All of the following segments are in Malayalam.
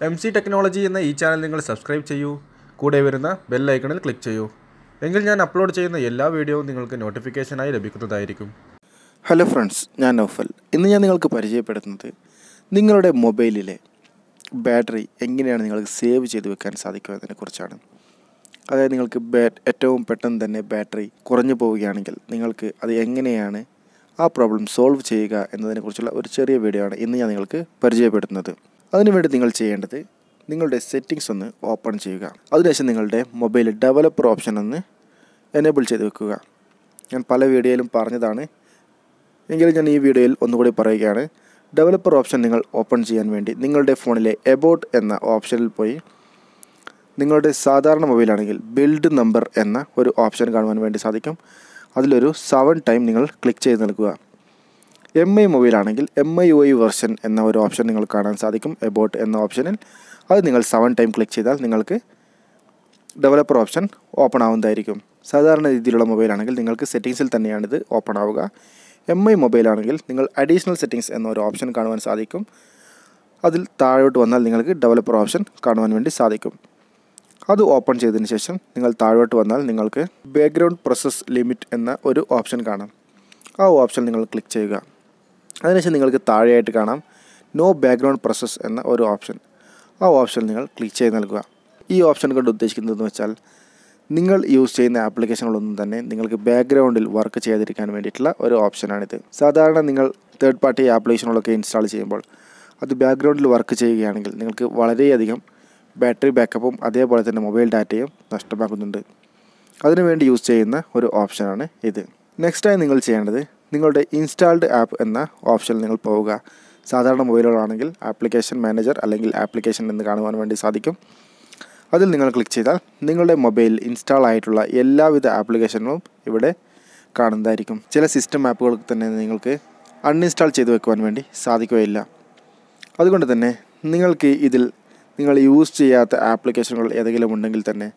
MC ടെക്നോളജി എന്ന ഈ ചാനൽ നിങ്ങൾ സബ്സ്ക്രൈബ് ചെയ്യൂ. കൂടെ വരുന്ന ബെൽ ഐക്കണിൽ ക്ലിക്ക് ചെയ്യൂ. എങ്കിൽ ഞാൻ അപ്ലോഡ് ചെയ്യുന്ന എല്ലാ വീഡിയോയും നിങ്ങൾക്ക് നോട്ടിഫിക്കേഷനായി ലഭിക്കുന്നതായിരിക്കും. ഹലോ ഫ്രണ്ട്സ്, ഞാൻ നൗഫൽ. ഇന്ന് ഞാൻ നിങ്ങൾക്ക് പരിചയപ്പെടുത്തുന്നത് നിങ്ങളുടെ മൊബൈലിലെ ബാറ്ററി എങ്ങനെയാണ് നിങ്ങൾക്ക് സേവ് ചെയ്ത് വെക്കാൻ സാധിക്കുക എന്നതിനെക്കുറിച്ചാണ്. അതായത് നിങ്ങൾക്ക് ഏറ്റവും പെട്ടെന്ന് തന്നെ ബാറ്ററി കുറഞ്ഞു പോവുകയാണെങ്കിൽ നിങ്ങൾക്ക് അത് എങ്ങനെയാണ് ആ പ്രോബ്ലം സോൾവ് ചെയ്യുക എന്നതിനെക്കുറിച്ചുള്ള ഒരു ചെറിയ വീഡിയോ ആണ് ഇന്ന് ഞാൻ നിങ്ങൾക്ക് പരിചയപ്പെടുത്തുന്നത്. അതിനുവേണ്ടി നിങ്ങൾ ചെയ്യേണ്ടത് നിങ്ങളുടെ സെറ്റിങ്സ് ഒന്ന് ഓപ്പൺ ചെയ്യുക. അതിനുശേഷം നിങ്ങളുടെ മൊബൈൽ ഡെവലപ്പർ ഓപ്ഷൻ ഒന്ന് എനേബിൾ ചെയ്ത് വെക്കുക. ഞാൻ പല വീഡിയോയിലും പറഞ്ഞതാണ്, എങ്കിലും ഞാൻ ഈ വീഡിയോയിൽ ഒന്നുകൂടി പറയുകയാണ്. ഡെവലപ്പർ ഓപ്ഷൻ നിങ്ങൾ ഓപ്പൺ ചെയ്യാൻ വേണ്ടി നിങ്ങളുടെ ഫോണിലെ എബൌട്ട് എന്ന ഓപ്ഷനിൽ പോയി നിങ്ങളുടെ സാധാരണ മൊബൈലാണെങ്കിൽ ബിൽഡ് നമ്പർ എന്ന ഒരു ഓപ്ഷൻ കാണുവാൻ വേണ്ടി സാധിക്കും. അതിലൊരു 7 ടൈം നിങ്ങൾ ക്ലിക്ക് ചെയ്ത് നൽകുക. MI മൊബൈലാണെങ്കിൽ MIUI വെർഷൻ എന്ന ഒരു ഓപ്ഷൻ നിങ്ങൾ കാണാൻ സാധിക്കും എബൌട്ട് എന്ന ഓപ്ഷനിൽ. അത് നിങ്ങൾ 7 ടൈം ക്ലിക്ക് ചെയ്താൽ നിങ്ങൾക്ക് ഡെവലപ്പർ ഓപ്ഷൻ ഓപ്പൺ ആവുന്നതായിരിക്കും. സാധാരണ രീതിയിലുള്ള മൊബൈലാണെങ്കിൽ നിങ്ങൾക്ക് സെറ്റിങ്സിൽ തന്നെയാണിത് ഓപ്പൺ ആവുക. MI മൊബൈലാണെങ്കിൽ നിങ്ങൾ അഡീഷണൽ സെറ്റിങ്സ് എന്നൊരു ഓപ്ഷൻ കാണുവാൻ സാധിക്കും. അതിൽ താഴോട്ട് വന്നാൽ നിങ്ങൾക്ക് ഡെവലപ്പർ ഓപ്ഷൻ കാണുവാൻ വേണ്ടി സാധിക്കും. അത് ഓപ്പൺ ചെയ്തതിന് ശേഷം നിങ്ങൾ താഴോട്ട് വന്നാൽ നിങ്ങൾക്ക് ബാക്ക്ഗ്രൗണ്ട് പ്രോസസ് ലിമിറ്റ് എന്ന ഒരു ഓപ്ഷൻ കാണാം. ആ ഓപ്ഷൻ നിങ്ങൾ ക്ലിക്ക് ചെയ്യുക. അതിനുശേഷം നിങ്ങൾക്ക് താഴെയായിട്ട് കാണാം നോ ബാക്ക്ഗ്രൗണ്ട് പ്രോസസ് എന്ന ഒരു ഓപ്ഷൻ. ആ ഓപ്ഷൻ നിങ്ങൾ ക്ലിക്ക് ചെയ്ത് നൽകുക. ഈ ഓപ്ഷൻ കൊണ്ട് ഉദ്ദേശിക്കുന്നതെന്ന് വെച്ചാൽ നിങ്ങൾ യൂസ് ചെയ്യുന്ന ആപ്ലിക്കേഷനുകളൊന്നും തന്നെ നിങ്ങൾക്ക് ബാക്ക്ഗ്രൗണ്ടിൽ വർക്ക് ചെയ്യാതിരിക്കാൻ വേണ്ടിയിട്ടുള്ള ഒരു ഓപ്ഷനാണിത്. സാധാരണ നിങ്ങൾ തേർഡ് പാർട്ടി ആപ്ലിക്കേഷനുകളൊക്കെ ഇൻസ്റ്റാൾ ചെയ്യുമ്പോൾ അത് ബാക്ക്ഗ്രൗണ്ടിൽ വർക്ക് ചെയ്യുകയാണെങ്കിൽ നിങ്ങൾക്ക് വളരെയധികം ബാറ്ററി ബാക്കപ്പും അതേപോലെ തന്നെ മൊബൈൽ ഡാറ്റയും നഷ്ടമാക്കുന്നുണ്ട്. അതിനുവേണ്ടി യൂസ് ചെയ്യുന്ന ഒരു ഓപ്ഷനാണ് ഇത്. നെക്സ്റ്റായി നിങ്ങൾ ചെയ്യേണ്ടത് നിങ്ങളുടെ ഇൻസ്റ്റാൾഡ് ആപ്പ് എന്ന ഓപ്ഷനിൽ നിങ്ങൾ പോവുക. സാധാരണ മൊബൈലുകളാണെങ്കിൽ ആപ്ലിക്കേഷൻ മാനേജർ അല്ലെങ്കിൽ ആപ്ലിക്കേഷൻ എന്ന് കാണുവാൻ വേണ്ടി സാധിക്കും. അതിൽ നിങ്ങൾ ക്ലിക്ക് ചെയ്താൽ നിങ്ങളുടെ മൊബൈലിൽ ഇൻസ്റ്റാൾ ആയിട്ടുള്ള എല്ലാവിധ ആപ്ലിക്കേഷനുകളും ഇവിടെ കാണുന്നതായിരിക്കും. ചില സിസ്റ്റം ആപ്പുകൾക്ക് തന്നെ നിങ്ങൾക്ക് അൺഇൻസ്റ്റാൾ ചെയ്ത് വെക്കുവാൻ വേണ്ടി സാധിക്കുകയില്ല. അതുകൊണ്ട് തന്നെ നിങ്ങൾക്ക് ഇതിൽ നിങ്ങൾ യൂസ് ചെയ്യാത്ത ആപ്ലിക്കേഷനുകൾ ഏതെങ്കിലും ഉണ്ടെങ്കിൽ തന്നെ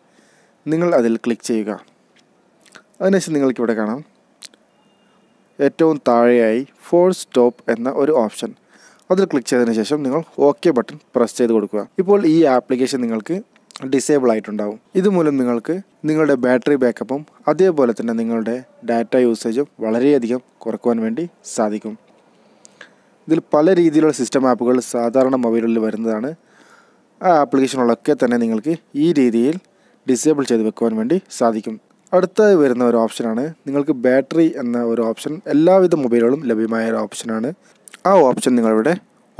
നിങ്ങൾ അതിൽ ക്ലിക്ക് ചെയ്യുക. അതിനുശേഷം നിങ്ങൾക്കിവിടെ കാണാം ഏറ്റവും താഴെയായി ഫോഴ്സ് സ്റ്റോപ്പ് എന്ന ഒരു ഓപ്ഷൻ. അതിൽ ക്ലിക്ക് ചെയ്തതിന് ശേഷം നിങ്ങൾ OK ബട്ടൺ പ്രസ് ചെയ്ത് കൊടുക്കുക. ഇപ്പോൾ ഈ ആപ്ലിക്കേഷൻ നിങ്ങൾക്ക് ഡിസേബിൾ ആയിട്ടുണ്ടാവും. ഇതുമൂലം നിങ്ങൾക്ക് നിങ്ങളുടെ ബാറ്ററി ബാക്കപ്പും അതേപോലെ തന്നെ നിങ്ങളുടെ ഡാറ്റ യൂസേജും വളരെയധികം കുറയ്ക്കുവാൻ വേണ്ടി സാധിക്കും. ഇതിൽ പല രീതിയിലുള്ള സിസ്റ്റം ആപ്പുകൾ സാധാരണ മൊബൈലുകളിൽ വരുന്നതാണ്. ആ ആപ്ലിക്കേഷനുകളൊക്കെ തന്നെ നിങ്ങൾക്ക് ഈ രീതിയിൽ ഡിസേബിൾ ചെയ്ത് വെക്കുവാൻ വേണ്ടി സാധിക്കും. അടുത്തായി വരുന്ന ഒരു ഓപ്ഷനാണ് നിങ്ങൾക്ക് ബാറ്ററി എന്ന ഒരു ഓപ്ഷൻ. എല്ലാവിധ മൊബൈലുകളും ലഭ്യമായ ഒരു ഓപ്ഷനാണ്. ആ ഓപ്ഷൻ നിങ്ങളിവിടെ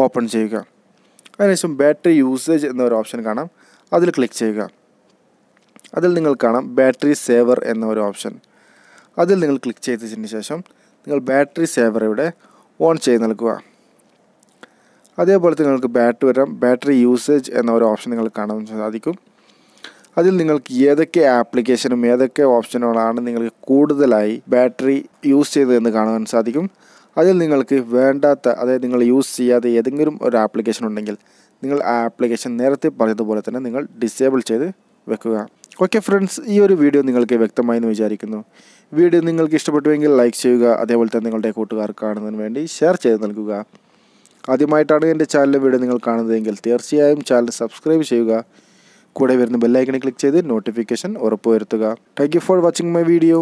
ഓപ്പൺ ചെയ്യുക. അതിനുശേഷം ബാറ്ററി യൂസേജ് എന്നൊരു ഓപ്ഷൻ കാണാം. അതിൽ ക്ലിക്ക് ചെയ്യുക. അതിൽ നിങ്ങൾ കാണാം ബാറ്ററി സേവർ എന്ന ഒരു ഓപ്ഷൻ. അതിൽ നിങ്ങൾ ക്ലിക്ക് ചെയ്തതിന് ശേഷം നിങ്ങൾ ബാറ്ററി സേവർ ഇവിടെ ഓൺ ചെയ്ത് നൽകുക. അതേപോലെ നിങ്ങൾക്ക് ബാറ്ററി യൂസേജ് എന്ന ഒരു ഓപ്ഷൻ നിങ്ങൾ കാണാൻ സാധിക്കും. അതിൽ നിങ്ങൾക്ക് ഏതൊക്കെ ആപ്ലിക്കേഷനും ഏതൊക്കെ ഓപ്ഷനുകളാണ് നിങ്ങൾക്ക് കൂടുതലായി ബാറ്ററി യൂസ് ചെയ്തതെന്ന് കാണാൻ സാധിക്കും. അതിൽ നിങ്ങൾക്ക് വേണ്ടാത്ത, അതായത് നിങ്ങൾ യൂസ് ചെയ്യാതെ ഏതെങ്കിലും ഒരു ആപ്ലിക്കേഷൻ ഉണ്ടെങ്കിൽ നിങ്ങൾ ആ ആപ്ലിക്കേഷൻ നേരത്തെ പറഞ്ഞതുപോലെ തന്നെ നിങ്ങൾ ഡിസേബിൾ ചെയ്ത് വെക്കുക. ഓക്കെ ഫ്രണ്ട്സ്, ഈ ഒരു വീഡിയോ നിങ്ങൾക്ക് വ്യക്തമായി എന്ന് വിചാരിക്കുന്നു. വീഡിയോ നിങ്ങൾക്ക് ഇഷ്ടപ്പെട്ടുവെങ്കിൽ ലൈക്ക് ചെയ്യുക. അതേപോലെ തന്നെ നിങ്ങളുടെ കൂട്ടുകാർ കാണുന്നതിന് വേണ്ടി ഷെയർ ചെയ്ത് നൽകുക. ആദ്യമായിട്ടാണ് എൻ്റെ ചാനലിലെ വീഡിയോ നിങ്ങൾ കാണുന്നതെങ്കിൽ തീർച്ചയായും ചാനൽ സബ്സ്ക്രൈബ് ചെയ്യുക. കൂടെ വരുന്ന ബെൽ ഐക്കണിൽ ക്ലിക്ക് ചെയ്ത് നോട്ടിഫിക്കേഷൻ ഉറപ്പുവരുത്തുക. Thank you for watching my video.